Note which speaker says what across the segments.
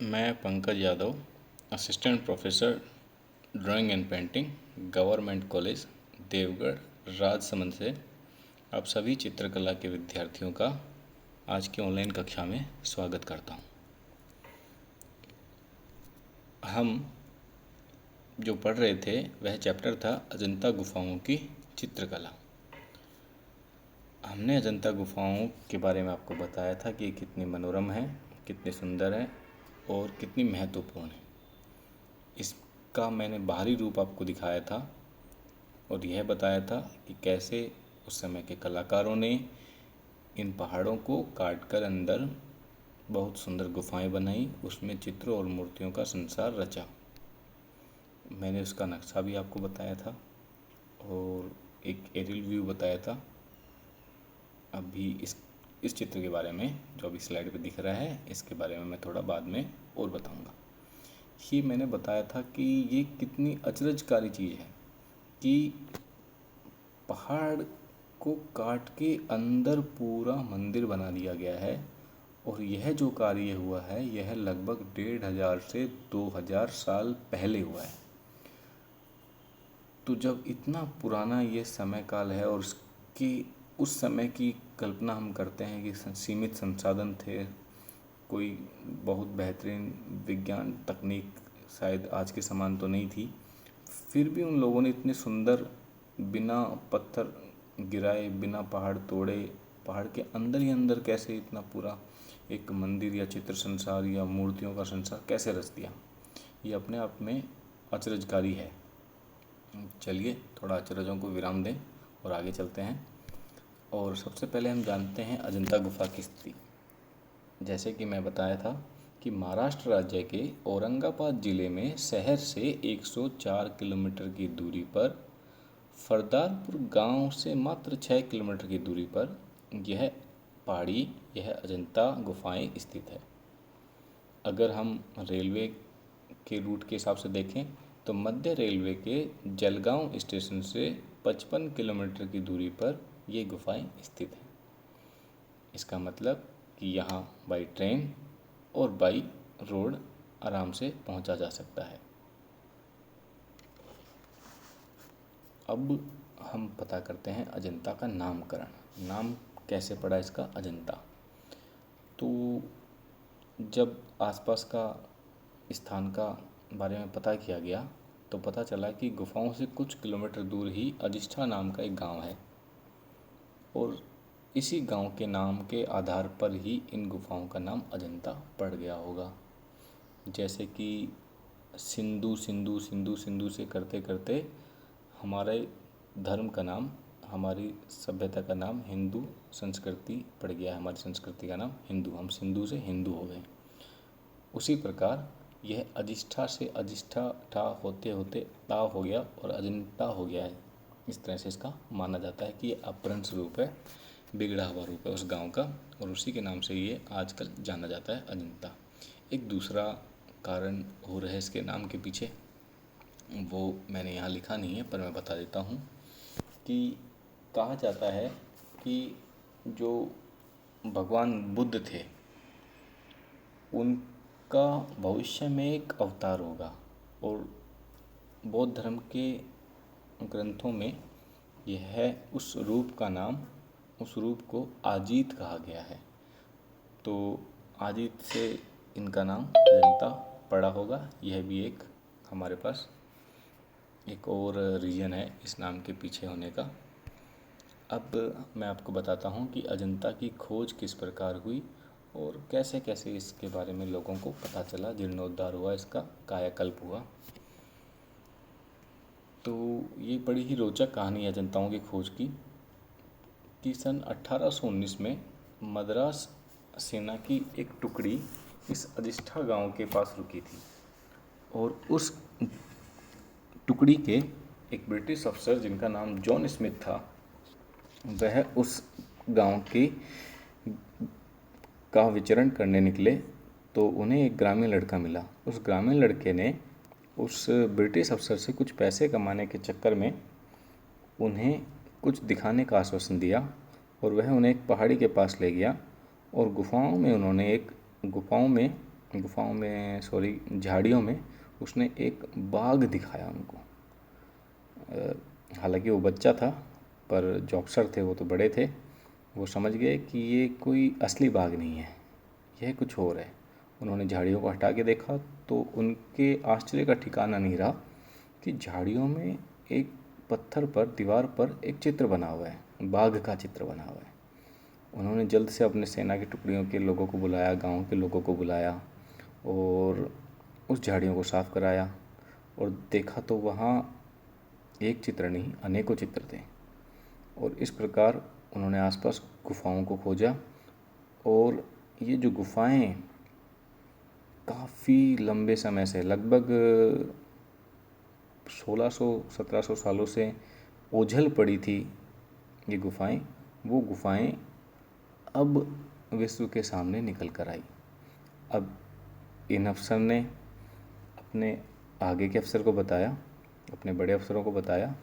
Speaker 1: मैं Pankaj Yadav, assistant professor drawing and painting, government college Devgarh, Rajsamand से आप सभी चित्रकला के विद्यार्थियों का आज की ऑनलाइन कक्षा में स्वागत करता हूं। हम जो पढ़ रहे थे वह चैप्टर था अजंता गुफाओं की चित्रकला। हमने अजंता गुफाओं के बारे में आपको बताया था कि ये कितनी मनोरम है, कितनी सुंदर है और कितनी महत्वपूर्ण है। इसका मैंने बाहरी रूप आपको दिखाया था और यह बताया था कि कैसे उस समय के कलाकारों ने इन पहाड़ों को काटकर अंदर बहुत सुंदर गुफाएं बनाई, उसमें चित्रों और मूर्तियों का संसार रचा। मैंने उसका नक्शा भी आपको बताया था और एक एरियल व्यू बताया था। अभी इस चित्र के बारे में जो अभी स्लाइड पे दिख रहा है, इसके बारे में मैं थोड़ा बाद में और बताऊंगा। ये मैंने बताया था कि ये कितनी अचरजकारी चीज़ है कि पहाड़ को काट के अंदर पूरा मंदिर बना दिया गया है और यह जो कार्य हुआ है यह लगभग 1500 से 2000 साल पहले हुआ है। तो जब इतना पुराना ये समय काल है और उस समय की कल्पना हम करते हैं कि सीमित संसाधन थे, कोई बहुत बेहतरीन विज्ञान तकनीक शायद आज के समान तो नहीं थी, फिर भी उन लोगों ने इतने सुंदर, बिना पत्थर गिराए, बिना पहाड़ तोड़े, पहाड़ के अंदर ही अंदर कैसे इतना पूरा एक मंदिर या चित्र संसार या मूर्तियों का संसार कैसे रच दिया, ये अपने आप में अचरजकारी है। चलिए थोड़ा अचरजों को विराम दें और आगे चलते हैं। और सबसे पहले हम जानते हैं अजंता गुफा की स्थिति। जैसे कि मैं बताया था कि महाराष्ट्र राज्य के औरंगाबाद जिले में शहर से 104 किलोमीटर की दूरी पर, फरदारपुर गांव से मात्र 6 किलोमीटर की दूरी पर यह अजंता गुफाएं स्थित है। अगर हम रेलवे के रूट के हिसाब से देखें तो मध्य रेलवे के जलगांव स्टेशन से 55 किलोमीटर की दूरी पर ये गुफाएं स्थित हैं। इसका मतलब कि यहाँ बाई ट्रेन और बाई रोड आराम से पहुँचा जा सकता है। अब हम पता करते हैं अजंता का नामकरण। नाम कैसे पड़ा इसका अजंता? तो जब आसपास का स्थान का बारे में पता किया गया तो पता चला कि गुफाओं से कुछ किलोमीटर दूर ही अजिष्ठा नाम का एक गांव है और इसी गांव के नाम के आधार पर ही इन गुफाओं का नाम अजंता पड़ गया होगा। जैसे कि सिंधु सिंधु सिंधु सिंधु से करते करते हमारे धर्म का नाम, हमारी सभ्यता का नाम हिंदू संस्कृति पड़ गया। हमारी संस्कृति का नाम हिंदू, हम सिंधु से हिंदू हो गए। उसी प्रकार यह अजिष्ठा से अजिष्ठा ठा होते होते ता हो गया और अजंता हो गया है। इस तरह से इसका माना जाता है कि ये अपभ्रंश रूप है, बिगड़ा हुआ रूप है उस गांव का, और उसी के नाम से ये आजकल जाना जाता है अजंता। एक दूसरा कारण और है इसके नाम के पीछे, वो मैंने यहाँ लिखा नहीं है पर मैं बता देता हूँ कि कहा जाता है कि जो भगवान बुद्ध थे उनका भविष्य में एक अवतार होगा और बौद्ध धर्म के ग्रंथों में यह उस रूप को आजीत कहा गया है। तो आजीत से इनका नाम अजंता पड़ा होगा। यह भी एक हमारे पास एक और रीज़न है इस नाम के पीछे होने का। अब मैं आपको बताता हूँ कि अजंता की खोज किस प्रकार हुई और कैसे कैसे इसके बारे में लोगों को पता चला, जीर्णोद्धार हुआ, इसका कायाकल्प हुआ। तो ये बड़ी ही रोचक कहानी है अजंताओं की खोज की कि सन 1819 में मद्रास सेना की एक टुकड़ी इस अजिष्ठा गांव के पास रुकी थी और उस टुकड़ी के एक ब्रिटिश अफसर जिनका नाम जॉन स्मिथ था, वह उस गांव का विचरण करने निकले तो उन्हें एक ग्रामीण लड़का मिला। उस ग्रामीण लड़के ने उस ब्रिटिश अफसर से कुछ पैसे कमाने के चक्कर में उन्हें कुछ दिखाने का आश्वासन दिया और वह उन्हें एक पहाड़ी के पास ले गया और गुफाओं में गुफाओं में, सॉरी, झाड़ियों में उसने एक बाघ दिखाया उनको। हालांकि वो बच्चा था, पर जो अफसर थे वो तो बड़े थे। वो समझ गए कि ये कोई असली बाघ नहीं है, यह कुछ और है। उन्होंने झाड़ियों को हटा के देखा तो उनके आश्चर्य का ठिकाना नहीं रहा कि झाड़ियों में एक पत्थर पर, दीवार पर एक चित्र बना हुआ है, बाघ का चित्र बना हुआ है। उन्होंने जल्द से अपने सेना की टुकड़ियों के लोगों को बुलाया, गांव के लोगों को बुलाया और उस झाड़ियों को साफ कराया और देखा तो वहाँ एक चित्र नहीं, अनेकों चित्र थे। और इस प्रकार उन्होंने आसपास गुफाओं को खोजा। और ये जो गुफाएं काफ़ी लंबे समय से, लगभग 1600-1700 सालों से ओझल पड़ी थी ये गुफाएं, वो गुफाएं अब विश्व के सामने निकल कर आई। अब इन अफसर ने अपने आगे के अफसर को बताया, अपने बड़े अफसरों को बताया।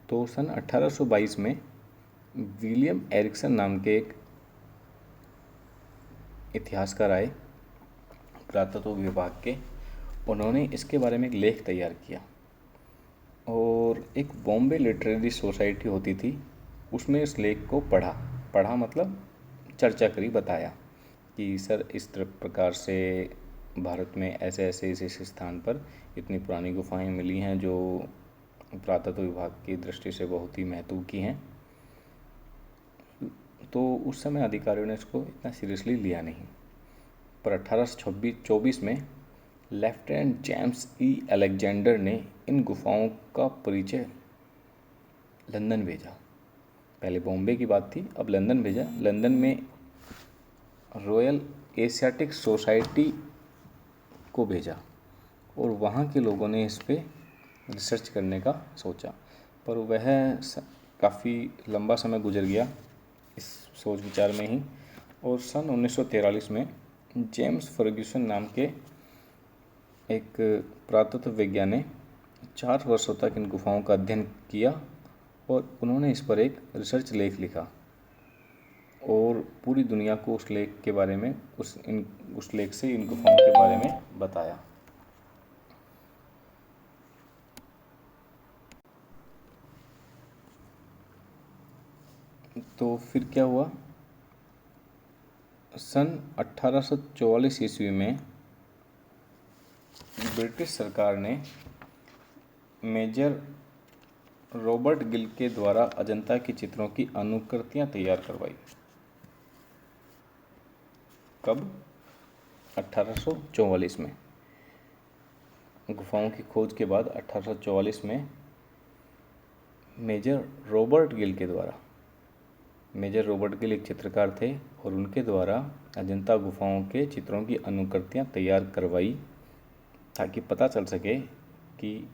Speaker 1: तो सन 1822 में विलियम एरिक्सन नाम के एक इतिहासकार आए पुरातत्व विभाग के। उन्होंने इसके बारे में एक लेख तैयार किया और एक बॉम्बे लिटरेरी सोसाइटी होती थी, उसमें इस लेख को पढ़ा मतलब चर्चा करी, बताया कि सर इस प्रकार से भारत में ऐसे ऐसे इस स्थान पर इतनी पुरानी गुफाएं मिली हैं जो पुरातत्व विभाग की दृष्टि से बहुत ही महत्व की हैं। तो उस समय अधिकारियों ने इसको इतना सीरियसली लिया नहीं, पर 1824 में लेफ्टिनेंट जेम्स ई अलेक्जेंडर ने इन गुफाओं का परिचय लंदन भेजा। पहले बॉम्बे की बात थी, अब लंदन भेजा। लंदन में रॉयल एशियाटिक सोसाइटी को भेजा और वहाँ के लोगों ने इस पे रिसर्च करने का सोचा, पर वह काफ़ी लंबा समय गुजर गया इस सोच विचार में ही। और सन 1943 में जेम्स फर्ग्यूसन नाम के एक पुरातत्व वैज्ञानिक ने 4 वर्षों तक इन गुफाओं का अध्ययन किया और उन्होंने इस पर एक रिसर्च लेख लिखा और पूरी दुनिया को उस लेख के बारे में, उस लेख से इन गुफाओं के बारे में बताया। तो फिर क्या हुआ, सन 1844 ईस्वी में ब्रिटिश सरकार ने मेजर रॉबर्ट गिल के द्वारा अजंता के चित्रों की अनुकृतियां तैयार करवाई। कब? 1844 में। गुफाओं की खोज के बाद 1844 में मेजर रॉबर्ट गिल के द्वारा, मेजर रॉबर्ट गिल एक चित्रकार थे और उनके द्वारा अजंता गुफाओं के चित्रों की अनुकृतियां तैयार करवाई ताकि पता चल सके कि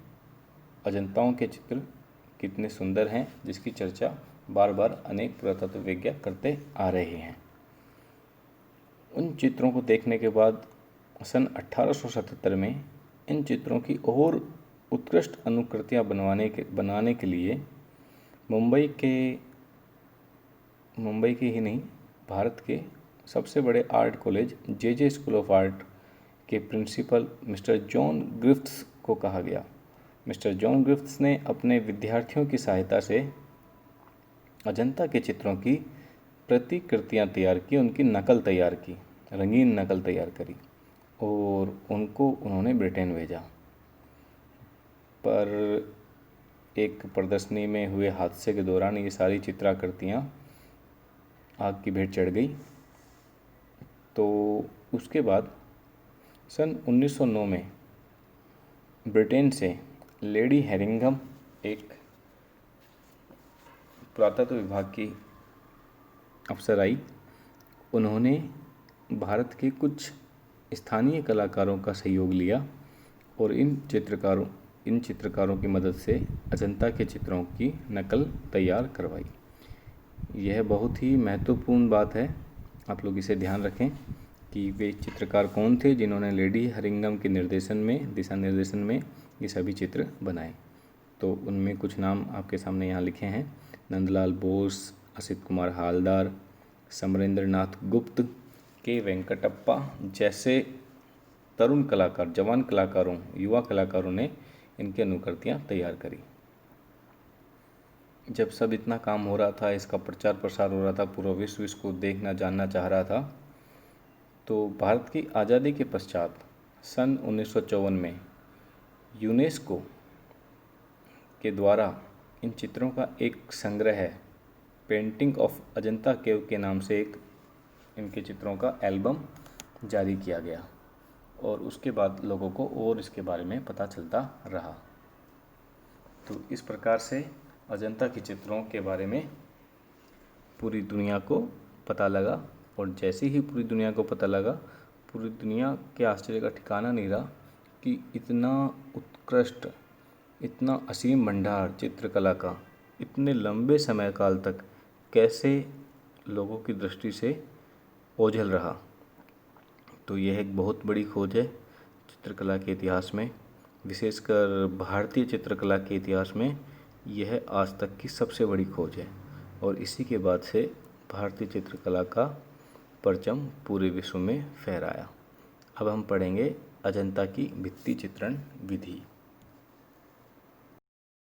Speaker 1: अजंताओं के चित्र कितने सुंदर हैं, जिसकी चर्चा बार बार अनेक पुरातत्वविज्ञ करते आ रहे हैं। उन चित्रों को देखने के बाद सन 1877 में इन चित्रों की और उत्कृष्ट अनुकृतियां बनाने के लिए मुंबई के ही नहीं, भारत के सबसे बड़े art college J school of art के प्रिंसिपल मिस्टर जॉन ग्रिफ्थ्स को कहा गया। मिस्टर जॉन ग्रिफ्थ्स ने अपने विद्यार्थियों की सहायता से अजंता के चित्रों की प्रतिकृतियां तैयार की, उनकी नकल तैयार की, रंगीन नकल तैयार करी और उनको उन्होंने ब्रिटेन भेजा। पर एक प्रदर्शनी में हुए हादसे के दौरान ये सारी चित्राकृतियाँ आग की भेंट चढ़ गई। तो उसके बाद सन 1909 में ब्रिटेन से लेडी हेरिंगम, एक पुरातत्व विभाग की अफसर आई। उन्होंने भारत के कुछ स्थानीय कलाकारों का सहयोग लिया और इन चित्रकारों की मदद से अजंता के चित्रों की नकल तैयार करवाई। यह बहुत ही महत्वपूर्ण बात है, आप लोग इसे ध्यान रखें कि वे चित्रकार कौन थे जिन्होंने लेडी हरिंगम के दिशा निर्देशन में ये सभी चित्र बनाए। तो उनमें कुछ नाम आपके सामने यहाँ लिखे हैं: नंदलाल बोस, असित कुमार हालदार, समरेंद्र नाथ गुप्त, के वेंकटप्पा जैसे तरुण कलाकार, जवान कलाकारों, युवा कलाकारों ने इनकी अनुकृतियाँ तैयार करी। जब सब इतना काम हो रहा था, इसका प्रचार प्रसार हो रहा था, पूरा विश्व इसको देखना जानना चाह रहा था, तो भारत की आज़ादी के पश्चात सन 1954 में यूनेस्को के द्वारा इन चित्रों का एक संग्रह है, पेंटिंग ऑफ अजंता केव के नाम से एक इनके चित्रों का एल्बम जारी किया गया, और उसके बाद लोगों को और इसके बारे में पता चलता रहा। तो इस प्रकार से अजंता के चित्रों के बारे में पूरी दुनिया को पता लगा, और जैसे ही पूरी दुनिया को पता लगा, पूरी दुनिया के आश्चर्य का ठिकाना नहीं रहा कि इतना उत्कृष्ट, इतना असीम भंडार चित्रकला का इतने लंबे समय काल तक कैसे लोगों की दृष्टि से ओझल रहा। तो यह एक बहुत बड़ी खोज है चित्रकला के इतिहास में, विशेषकर भारतीय चित्रकला के इतिहास में यह आज तक की सबसे बड़ी खोज है, और इसी के बाद से भारतीय चित्रकला का परचम पूरे विश्व में फहराया। अब हम पढ़ेंगे अजंता की भित्ति चित्रण विधि।